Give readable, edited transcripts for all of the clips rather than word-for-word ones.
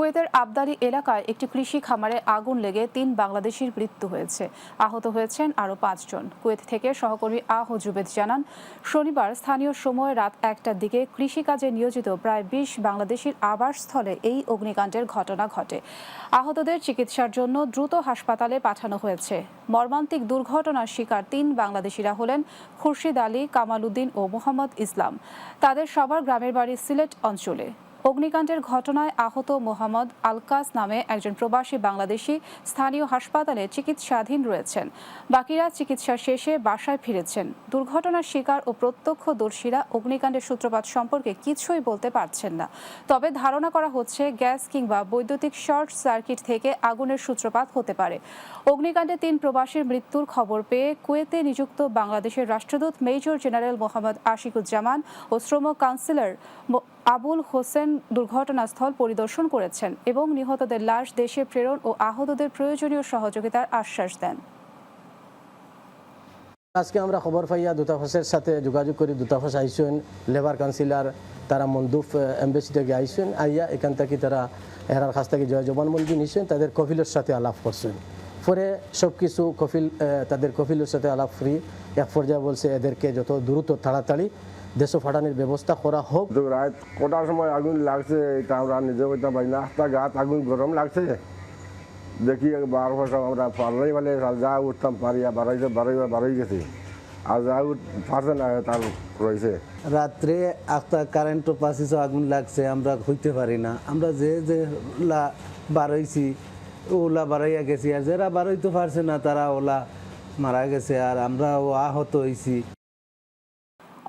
কুয়েতের আবদালি এলাকায় একটি কৃষি খামারে আগুন লেগে ৩ বাংলাদেশির মৃত্যু হয়েছে। আহত হয়েছেন আরও ৫ জন। কুয়েত থেকে সহকর্মী জুবেদ জানান, শনিবার স্থানীয় সময় রাত ১টার দিকে কৃষিকাজে নিয়োজিত প্রায় ২০ বাংলাদেশির আবাসস্থলে এই অগ্নিকাণ্ডের ঘটনা ঘটে। আহতদের চিকিৎসার জন্য দ্রুত হাসপাতালে পাঠানো হয়েছে। মর্মান্তিক দুর্ঘটনার শিকার ৩ বাংলাদেশিরা হলেন খুরশিদ আলী, কামাল উদ্দিন ও মোহাম্মদ ইসলাম। তাদের সবার গ্রামের বাড়ি সিলেট অঞ্চলে। অগ্নিকাণ্ডের ঘটনায় আহত মোহাম্মদ আলকাস নামে একজন প্রবাসী বাংলাদেশি স্থানীয় হাসপাতালে চিকিৎসাধীন রয়েছেন। বাকিরা চিকিৎসা শেষে বাসায় ফিরেছেন। দুর্ঘটনার শিকার ও প্রত্যক্ষদর্শীরা অগ্নিকাণ্ডের সূত্রপাত সম্পর্কে কিছুই বলতে পারছেন না। তবে ধারণা করা হচ্ছে গ্যাস কিংবা বৈদ্যুতিক শর্ট সার্কিট থেকে আগুনের সূত্রপাত হতে পারে। অগ্নিকাণ্ডে ৩ প্রবাসীর মৃত্যুর খবর পেয়ে কুয়েতে নিযুক্ত বাংলাদেশের রাষ্ট্রদূত মেজর জেনারেল মোহাম্মদ আশিকুজ্জামান ও শ্রম কাউন্সিলর আবুল হোসেন দুর্ঘটনাস্থল পরিদর্শন করেছেন এবং নিহতদের লাশ দেশে প্রেরণ ও আহতদের প্রয়োজনীয় সহযোগিতার আশ্বাস দেন। আজকে আমরা খবর পাইয়া দূতাবাসের সাথে যোগাযোগ করি। দূতাবাস আইসেন, লেবার কাউন্সিলর তারা মন্দুফ এম্বাসি থেকে আইসেন, আইয়া এখান থেকে তারা এরার কাছ থেকে জবানবন্দি নিছেন, তাদের কফিলের সাথে আলাপ করছেন। পরে সব কিছু তাদের কফিলের সাথে আলাপ ফ্রি এক পর্যায়ে বলছে এদেরকে যত দ্রুত তাড়াতাড়ি দেশ ফাটানোর ব্যবস্থা করা হোক। রাত কটার সময় আগুন লাগছে এটা আমরা নিজে বলতে পারি না। রাস্তাঘাট আগুন গরম লাগছে, দেখি 12 আমরা পারলেই বলে যা উঠতাম পারিয়া বাড়াই গেছি, আর যা পারছে না তার রয়েছে। রাত্রে একটা কারেন্টও পাশিস আগুন লাগছে, আমরা হইতে পারি না। আমরা যে বাড়াইছি ওলা বাড়াইয়া গেছি, আর যারা বাড়াইতে পারছে না তারা ওলা মারা গেছে, আর আমরা আহত হয়েছি।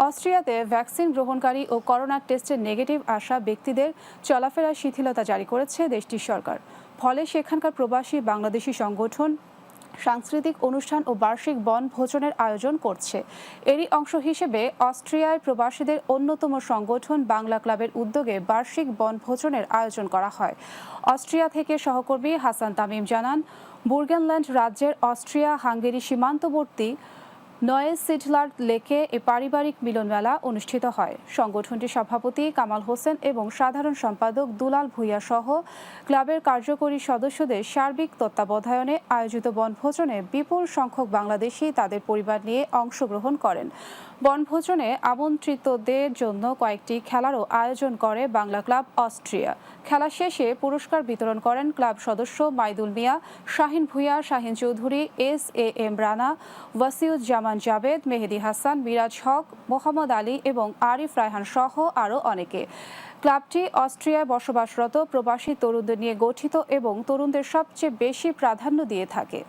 অস্ট্রিয়াতে ভ্যাকসিন গ্রহণকারী ও করোনা টেস্টে নেগেটিভ আসা ব্যক্তিদের চলাফেরার শিথিলতা জারি করেছে দেশটির সরকার। ফলে সেখানকার প্রবাসী বাংলাদেশি সংগঠন সাংস্কৃতিক অনুষ্ঠান ও বার্ষিক বনভোজনের আয়োজন করছে। এরই অংশ হিসেবে অস্ট্রিয়ায় প্রবাসীদের অন্যতম সংগঠন বাংলা ক্লাবের উদ্যোগে বার্ষিক বনভোজনের আয়োজন করা হয়। অস্ট্রিয়া থেকে সহকর্মী হাসান তামিম জানান, বুর্গেনল্যান্ড রাজ্যের অস্ট্রিয়া হাঙ্গেরি সীমান্তবর্তী নয়েসিডলার লেকে এ পারিবারিক মিলনমেলা অনুষ্ঠিত হয়। সংগঠনটির সভাপতি কামাল হোসেন এবং সাধারণ সম্পাদক দুলাল ভূঁইয়া সহ ক্লাবের কার্যকরী সদস্যদের সার্বিক তত্ত্বাবধানে আয়োজিত বনভোজনে বিপুল সংখ্যক বাংলাদেশি তাদের পরিবার নিয়ে অংশগ্রহণ করেন। বনভোজনে আমন্ত্রিতদের জন্য কয়েকটি খেলারও আয়োজন করে বাংলা ক্লাব অস্ট্রিয়া। খেলা শেষে পুরস্কার বিতরণ করেন ক্লাব সদস্য মাইদুল মিয়া, শাহিন ভূঁইয়া, শাহিন চৌধুরী, SAM রানা, ওয়াসিউজ্জামান জাবেদ, মেহেদি হাসান, মিরাজ হক, মোহাম্মদ আলী এবং আরিফ রায়হান সহ আরও অনেকে। ক্লাবটি অস্ট্রিয়ায় বসবাসরত প্রবাসী তরুণদের নিয়ে গঠিত এবং তরুণদের সবচেয়ে বেশি প্রাধান্য দিয়ে থাকে।